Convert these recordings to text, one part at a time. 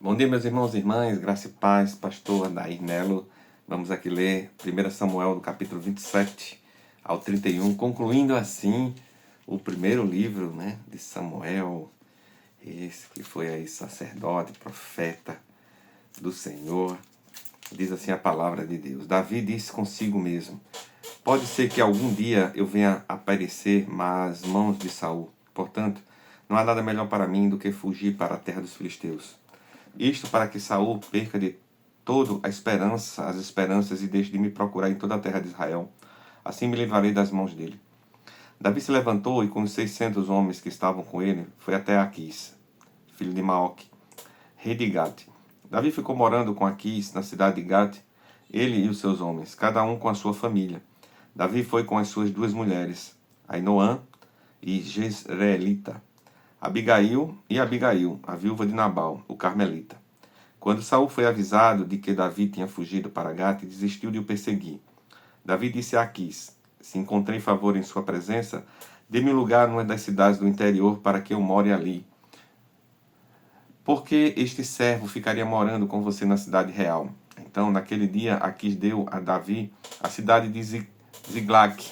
Bom dia, meus irmãos e irmãs, graça e paz, pastor Adair Melo. Vamos aqui ler 1 Samuel, do capítulo 27 ao 31, concluindo assim o primeiro livro, de Samuel, esse que foi aí sacerdote, profeta do Senhor. Diz assim a palavra de Deus: Davi disse consigo mesmo: pode ser que algum dia eu venha aparecer às mãos de Saul. Portanto, não há nada melhor para mim do que fugir para a terra dos filisteus. Isto para que Saul perca de todo as esperanças e deixe de me procurar em toda a terra de Israel. Assim me livrarei das mãos dele. Davi se levantou e com os 600 homens que estavam com ele, foi até Aquis, filho de Maoque, rei de Gate. Davi ficou morando com Aquis na cidade de Gate, ele e os seus homens, cada um com a sua família. Davi foi com as suas duas mulheres, Ainoã e Jezreelita, Abigail, a viúva de Nabal, o carmelita. Quando Saul foi avisado de que Davi tinha fugido para Gate, desistiu de o perseguir. Davi disse a Aquis: se encontrei favor em sua presença, dê-me lugar numa das cidades do interior para que eu more ali. Porque este servo ficaria morando com você na cidade real. Então, naquele dia, Aquis deu a Davi a cidade de Ziclag.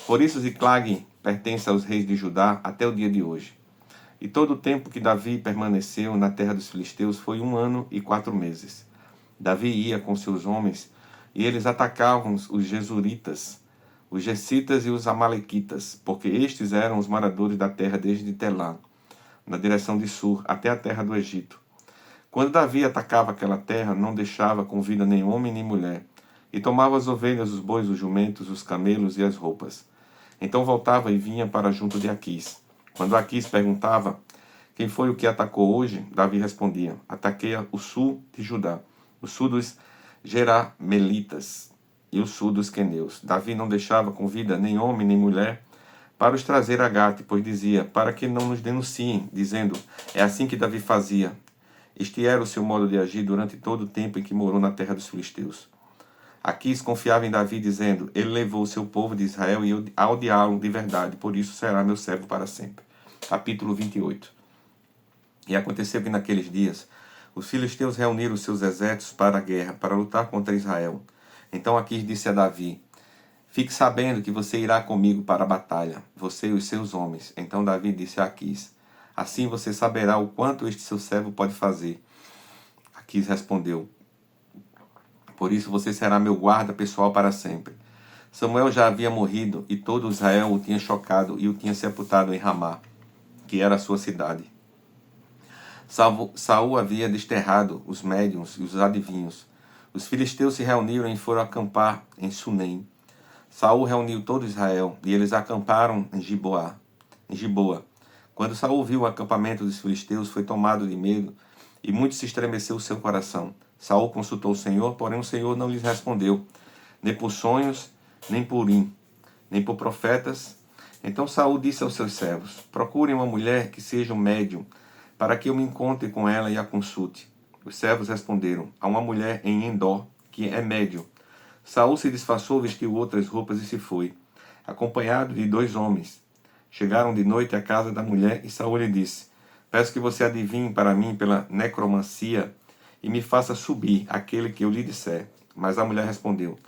Por isso, Ziclag pertence aos reis de Judá até o dia de hoje. E todo o tempo que Davi permaneceu na terra dos filisteus foi 1 ano e 4 meses. Davi ia com seus homens e eles atacavam os Gesuritas, os Gessitas e os Amalequitas, porque estes eram os moradores da terra desde Telã, na direção de Sur, até a terra do Egito. Quando Davi atacava aquela terra, não deixava com vida nem homem nem mulher, e tomava as ovelhas, os bois, os jumentos, os camelos e as roupas. Então voltava e vinha para junto de Aquis. Quando Aquis perguntava quem foi o que atacou hoje, Davi respondia: ataquei o sul de Judá, o sul dos Jeramelitas e o sul dos queneus. Davi não deixava com vida nem homem nem mulher para os trazer a Gate, pois dizia: para que não nos denunciem, dizendo: é assim que Davi fazia. Este era o seu modo de agir durante todo o tempo em que morou na terra dos filisteus. Aquis confiava em Davi, dizendo: ele levou o seu povo de Israel e eu a odiá-lo de verdade, por isso será meu servo para sempre. Capítulo 28. E aconteceu que naqueles dias os filisteus reuniram os seus exércitos para a guerra, para lutar contra Israel. Então Aquis disse a Davi: fique sabendo que você irá comigo para a batalha, você e os seus homens. Então Davi disse a Aquis: assim você saberá o quanto este seu servo pode fazer. Aquis respondeu: por isso você será meu guarda pessoal para sempre. Samuel já havia morrido e todo Israel o tinha chocado e o tinha sepultado em Ramá, que era a sua cidade. Saul havia desterrado os médiuns e os adivinhos. Os filisteus se reuniram e foram acampar em Sunem. Saul reuniu todo Israel e eles acamparam em Giboa. Quando Saul viu o acampamento dos filisteus, foi tomado de medo e muito se estremeceu o seu coração. Saul consultou o Senhor, porém o Senhor não lhes respondeu, nem por sonhos, nem por nem por profetas. Então Saul disse aos seus servos: procurem uma mulher que seja um médium, para que eu me encontre com ela e a consulte. Os servos responderam: há uma mulher em Endor, que é médium. Saul se disfarçou, vestiu outras roupas e se foi, acompanhado de 2 homens. Chegaram de noite à casa da mulher e Saul lhe disse: peço que você adivinhe para mim pela necromancia e me faça subir aquele que eu lhe disser. Mas a mulher respondeu: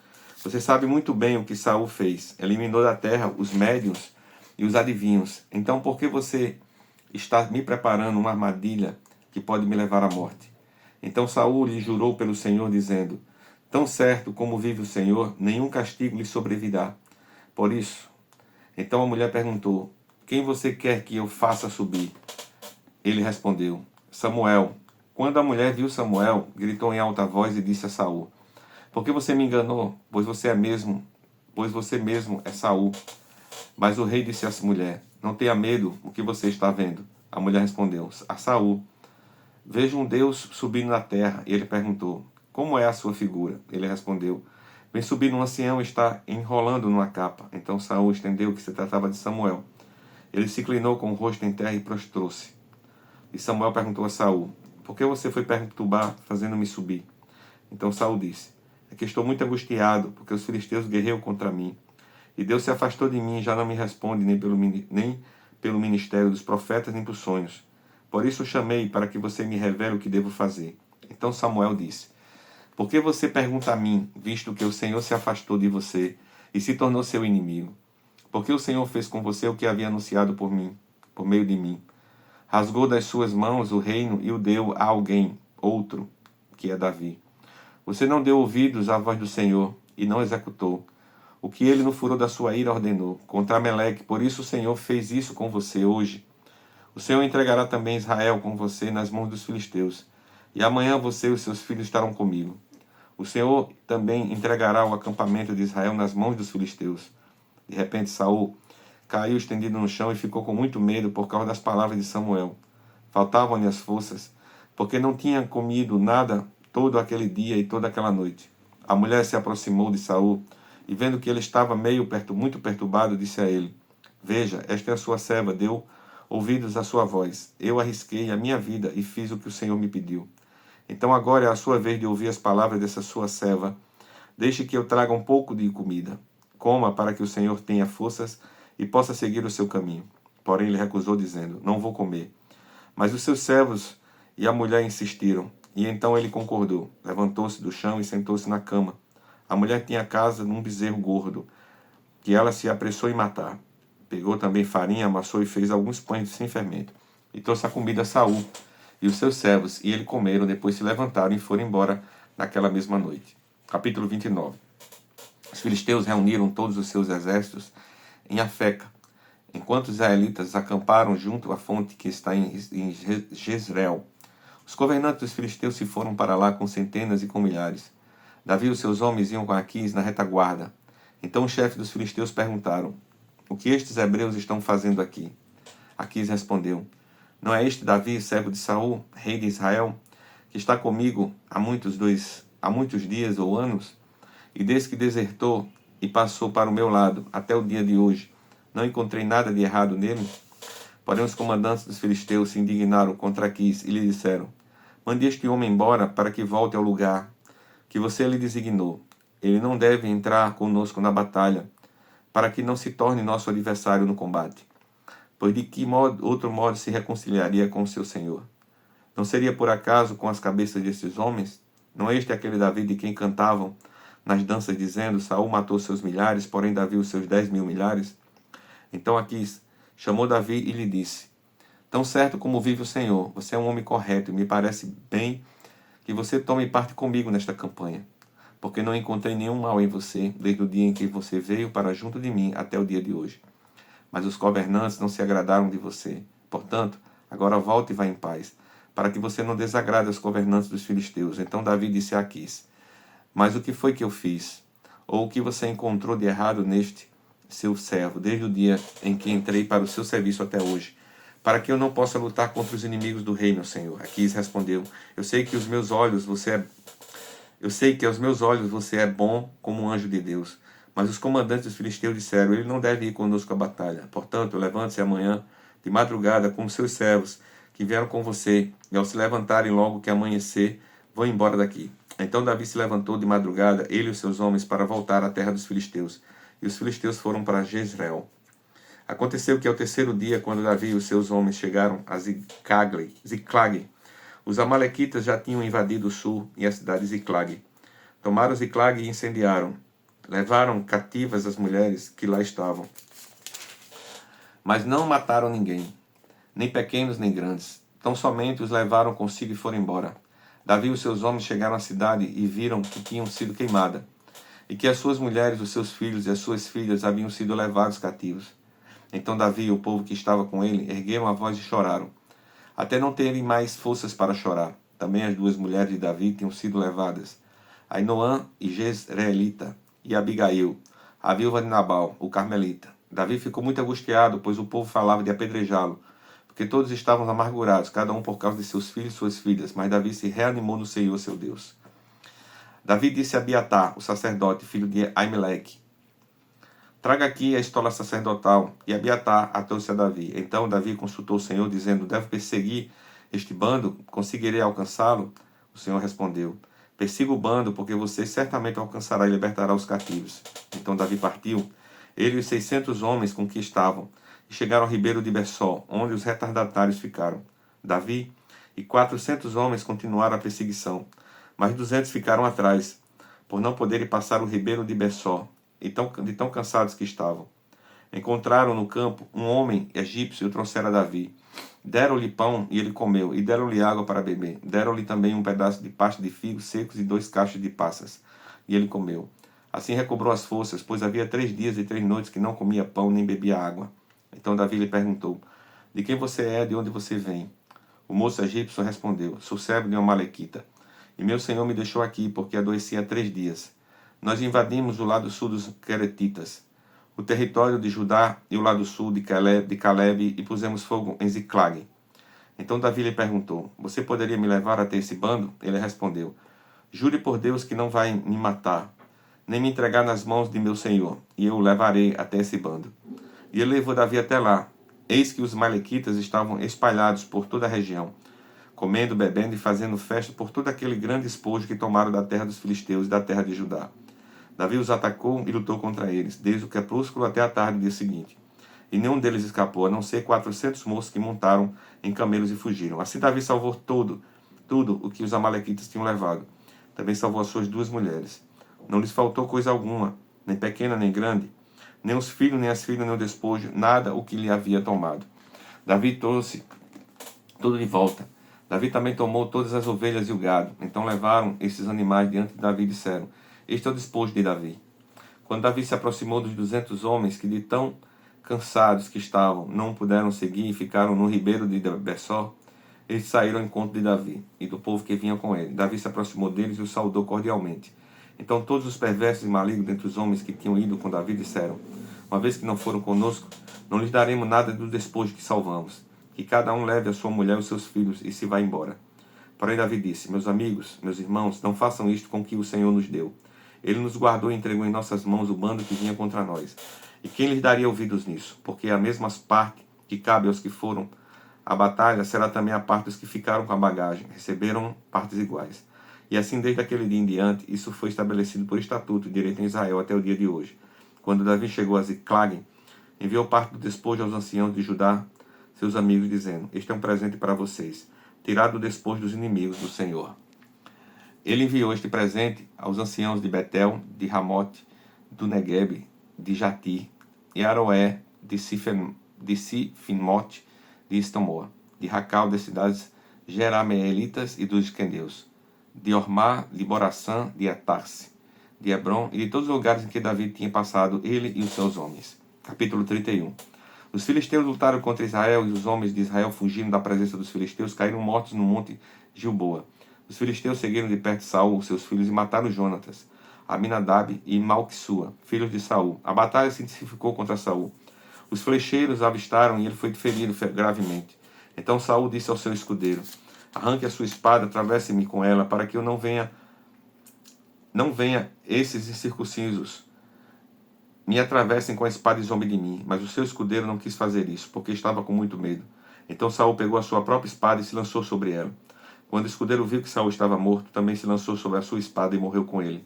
você sabe muito bem o que Saul fez. Eliminou da terra os médiuns e os adivinhos. Então por que você está me preparando uma armadilha que pode me levar à morte? Então Saul lhe jurou pelo Senhor, dizendo: tão certo como vive o Senhor, nenhum castigo lhe sobrevirá. Por isso, então a mulher perguntou: quem você quer que eu faça subir? Ele respondeu: Samuel. Quando a mulher viu Samuel, gritou em alta voz e disse a Saul: por que você me enganou? Pois você mesmo é Saul. Mas o rei disse à mulher: não tenha medo, o que você está vendo? A mulher respondeu: a Saul. Vejo um Deus subindo na terra. E ele perguntou: como é a sua figura? Ele respondeu: vem subindo um ancião e está enrolando numa capa. Então Saul entendeu que se tratava de Samuel. Ele se inclinou com o rosto em terra e prostrou-se. E Samuel perguntou a Saul: por que você foi perturbar, fazendo-me subir? Então Saul disse: é que estou muito angustiado, porque os filisteus guerreiam contra mim. E Deus se afastou de mim e já não me responde nem pelo ministério dos profetas, nem por sonhos. Por isso chamei, para que você me revele o que devo fazer. Então Samuel disse: Por que você pergunta a mim, visto que o Senhor se afastou de você e se tornou seu inimigo? Porque o Senhor fez com você o que havia anunciado por mim, por meio de mim. Rasgou das suas mãos o reino e o deu a alguém, outro, que é Davi. Você não deu ouvidos à voz do Senhor e não executou o que ele no furor da sua ira ordenou contra Ameleque. Por isso o Senhor fez isso com você hoje. O Senhor entregará também Israel com você nas mãos dos filisteus. E amanhã você e os seus filhos estarão comigo. O Senhor também entregará o acampamento de Israel nas mãos dos filisteus. De repente Saul caiu estendido no chão e ficou com muito medo por causa das palavras de Samuel. Faltavam-lhe as forças, porque não tinha comido nada todo aquele dia e toda aquela noite. A mulher se aproximou de Saul e, vendo que ele estava muito perturbado, disse a ele: Veja, esta é a sua serva, deu ouvidos à sua voz. Eu arrisquei a minha vida e fiz o que o Senhor me pediu. Então agora é a sua vez de ouvir as palavras dessa sua serva. Deixe que eu traga um pouco de comida. Coma para que o Senhor tenha forças e possa seguir o seu caminho. Porém ele recusou, dizendo: Não vou comer. Mas os seus servos e a mulher insistiram, e então ele concordou. Levantou-se do chão e sentou-se na cama. A mulher tinha a casa num bezerro gordo, que ela se apressou em matar. Pegou também farinha, amassou e fez alguns pães sem fermento. E trouxe a comida a Saul e os seus servos, e ele comeram, depois se levantaram e foram embora naquela mesma noite. Capítulo 29. Os filisteus reuniram todos os seus exércitos em Afeca, enquanto os israelitas acamparam junto à fonte que está em Jezreel. Os governantes dos filisteus se foram para lá com centenas e com milhares. Davi e os seus homens iam com Aquis na retaguarda. Então os chefes dos filisteus perguntaram: O que estes hebreus estão fazendo aqui? Aquis respondeu: Não é este Davi, servo de Saul, rei de Israel, que está comigo há muitos dias ou anos? E desde que desertou e passou para o meu lado até o dia de hoje, não encontrei nada de errado nele? Porém os comandantes dos filisteus se indignaram contra Aquis e lhe disseram: Mande este homem embora para que volte ao lugar que você lhe designou. Ele não deve entrar conosco na batalha, para que não se torne nosso adversário no combate. Pois de que outro modo se reconciliaria com o seu senhor? Não seria por acaso com as cabeças destes homens? Não é este aquele Davi de quem cantavam nas danças, dizendo: Saul matou seus milhares, porém Davi os seus 10.000 milhares? Então Aquis chamou Davi e lhe disse: Tão certo como vive o Senhor, você é um homem correto, e me parece bem que você tome parte comigo nesta campanha, porque não encontrei nenhum mal em você, desde o dia em que você veio para junto de mim até o dia de hoje. Mas os governantes não se agradaram de você. Portanto, agora volte e vá em paz, para que você não desagrade aos governantes dos filisteus. Então Davi disse a Aquis: Mas o que foi que eu fiz? Ou o que você encontrou de errado neste seu servo, desde o dia em que entrei para o seu serviço até hoje, para que eu não possa lutar contra os inimigos do reino, Senhor? Aquis respondeu: Eu sei que aos meus olhos você é bom como um anjo de Deus. Mas os comandantes dos filisteus disseram: Ele não deve ir conosco à batalha. Portanto, levante-se amanhã de madrugada com os seus servos que vieram com você, e ao se levantarem logo que amanhecer, vão embora daqui. Então Davi se levantou de madrugada, ele e os seus homens, para voltar à terra dos filisteus. E os filisteus foram para Jezreel. Aconteceu que ao terceiro dia, quando Davi e os seus homens chegaram a Ziclag, os amalequitas já tinham invadido o sul e a cidade de Ziclag. Tomaram Ziclag e incendiaram. Levaram cativas as mulheres que lá estavam. Mas não mataram ninguém, nem pequenos nem grandes. Tão somente os levaram consigo e foram embora. Davi e os seus homens chegaram à cidade e viram que tinham sido queimadas, e que as suas mulheres, os seus filhos e as suas filhas haviam sido levados cativos. Então Davi e o povo que estava com ele ergueram a voz e choraram, até não terem mais forças para chorar. Também as duas mulheres de Davi tinham sido levadas, Ainoã e Jezreelita, e Abigail, a viúva de Nabal, o carmelita. Davi ficou muito angustiado, pois o povo falava de apedrejá-lo, porque todos estavam amargurados, cada um por causa de seus filhos e suas filhas. Mas Davi se reanimou no Senhor, seu Deus. Davi disse a Abiatar, o sacerdote, filho de Aimeleque: Traga aqui a estola sacerdotal. E Abiatar a trouxe a Davi. Então Davi consultou o Senhor, dizendo: Devo perseguir este bando? Conseguirei alcançá-lo? O Senhor respondeu: Persiga o bando, porque você certamente alcançará e libertará os cativos. Então Davi partiu, ele e os 600 homens com que estavam, e chegaram ao ribeiro de Bessó, onde os retardatários ficaram. Davi e 400 homens continuaram a perseguição, mas 200 ficaram atrás, por não poderem passar o ribeiro de Bessó, de tão cansados que estavam. Encontraram no campo um homem egípcio e o trouxeram a Davi. Deram-lhe pão e ele comeu, e deram-lhe água para beber. Deram-lhe também um pedaço de pasta de figos secos e 2 cachos de passas, e ele comeu. Assim recobrou as forças, pois havia 3 dias e 3 noites que não comia pão nem bebia água. Então Davi lhe perguntou: de quem você é, de onde você vem? O moço egípcio respondeu: sou servo de uma malequita, e meu senhor me deixou aqui porque adoeci há 3 dias. Nós invadimos o lado sul dos Queretitas, o território de Judá e o lado sul de Caleb e pusemos fogo em Ziclag. Então Davi lhe perguntou: você poderia me levar até esse bando? Ele respondeu: jure por Deus que não vai me matar, nem me entregar nas mãos de meu senhor, e eu o levarei até esse bando. E ele levou Davi até lá. Eis que os malequitas estavam espalhados por toda a região, comendo, bebendo e fazendo festa por todo aquele grande espojo que tomaram da terra dos filisteus e da terra de Judá. Davi os atacou e lutou contra eles, desde o crepúsculo até a tarde do dia seguinte. E nenhum deles escapou, a não ser 400 moços que montaram em camelos e fugiram. Assim Davi salvou tudo o que os amalequitas tinham levado. Também salvou as suas 2 mulheres. Não lhes faltou coisa alguma, nem pequena nem grande, nem os filhos, nem as filhas, nem o despojo, nada o que lhe havia tomado. Davi trouxe tudo de volta. Davi também tomou todas as ovelhas e o gado. Então levaram esses animais diante de Davi e disseram: este é o despojo de Davi. Quando Davi se aproximou dos 200 homens que de tão cansados que estavam, não puderam seguir e ficaram no ribeiro de Bessó, eles saíram ao encontro de Davi e do povo que vinha com ele. Davi se aproximou deles e os saudou cordialmente. Então todos os perversos e malignos dentre os homens que tinham ido com Davi disseram: uma vez que não foram conosco, não lhes daremos nada do despojo que salvamos. Que cada um leve a sua mulher e os seus filhos e se vá embora. Porém Davi disse: meus amigos, meus irmãos, não façam isto com o que o Senhor nos deu. Ele nos guardou e entregou em nossas mãos o bando que vinha contra nós. E quem lhes daria ouvidos nisso? Porque a mesma parte que cabe aos que foram à batalha será também a parte dos que ficaram com a bagagem. Receberam partes iguais. E assim, desde aquele dia em diante, isso foi estabelecido por estatuto e direito em Israel até o dia de hoje. Quando Davi chegou a Ziclag, enviou parte do despojo aos anciãos de Judá, seus amigos, dizendo: este é um presente para vocês, tirado do despojo dos inimigos do Senhor. Ele enviou este presente aos anciãos de Betel, de Ramote, do Negueb, de Jati, e Aroé, de Sifimote, de Estomoa, de Racal, das cidades Jerameelitas e dos Queneus, de Ormá, de Boraçã, de Atarse, de Hebron e de todos os lugares em que Davi tinha passado, ele e os seus homens. Capítulo 31. Os filisteus lutaram contra Israel e os homens de Israel, fugindo da presença dos filisteus, caíram mortos no monte Gilboa. Os filisteus seguiram de perto de Saul, seus filhos, e mataram Jonatas, Aminadab e Malquissua, filhos de Saul. A batalha se intensificou contra Saul. Os flecheiros o avistaram e ele foi ferido gravemente. Então Saul disse ao seu escudeiro: arranque a sua espada, atravesse-me com ela, para que eu não venha esses incircuncisos me atravessem com a espada e zombem de mim. Mas o seu escudeiro não quis fazer isso, porque estava com muito medo. Então Saul pegou a sua própria espada e se lançou sobre ela. Quando o escudeiro viu que Saul estava morto, também se lançou sobre a sua espada e morreu com ele.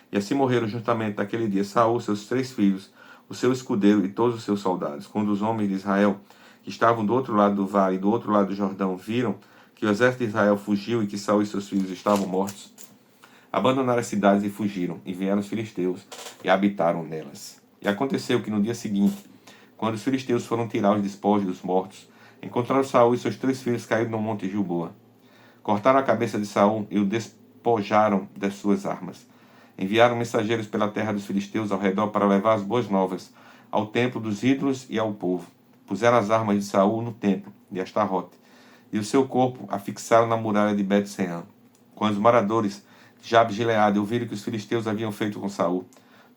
E assim morreram juntamente naquele dia Saul, seus 3 filhos, o seu escudeiro e todos os seus soldados. Quando os homens de Israel, que estavam do outro lado do vale e do outro lado do Jordão, viram que o exército de Israel fugiu e que Saul e seus filhos estavam mortos, abandonaram as cidades e fugiram, e vieram os filisteus e habitaram nelas. E aconteceu que no dia seguinte, quando os filisteus foram tirar os despojos dos mortos, encontraram Saul e seus 3 filhos caídos no monte Gilboa. Cortaram a cabeça de Saul e o despojaram das suas armas. Enviaram mensageiros pela terra dos filisteus ao redor para levar as boas novas ao templo dos ídolos e ao povo. Puseram as armas de Saul no templo de Astarote e o seu corpo afixaram na muralha de Bet-Sean. Quando os moradores de Jabes-Gileade ouviram que os filisteus haviam feito com Saul,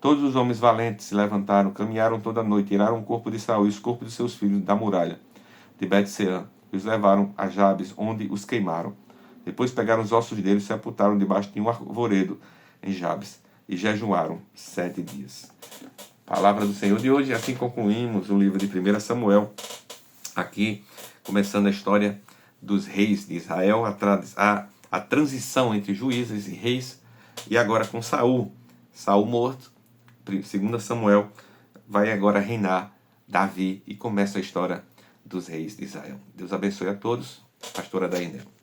todos os homens valentes se levantaram, caminharam toda a noite, tiraram o corpo de Saul e os corpos de seus filhos da muralha de Bet-Sean e os levaram a Jabes, onde os queimaram. Depois pegaram os ossos deles e sepultaram debaixo de um arvoredo em Jabes, e jejuaram 7 dias. Palavra do Senhor de hoje. Assim concluímos o livro de 1 Samuel, aqui começando a história dos reis de Israel, a transição entre juízes e reis, e agora com Saul morto. 2 Samuel vai agora reinar Davi, e começa a história dos reis de Israel. Deus abençoe a todos. Pastora Dainel.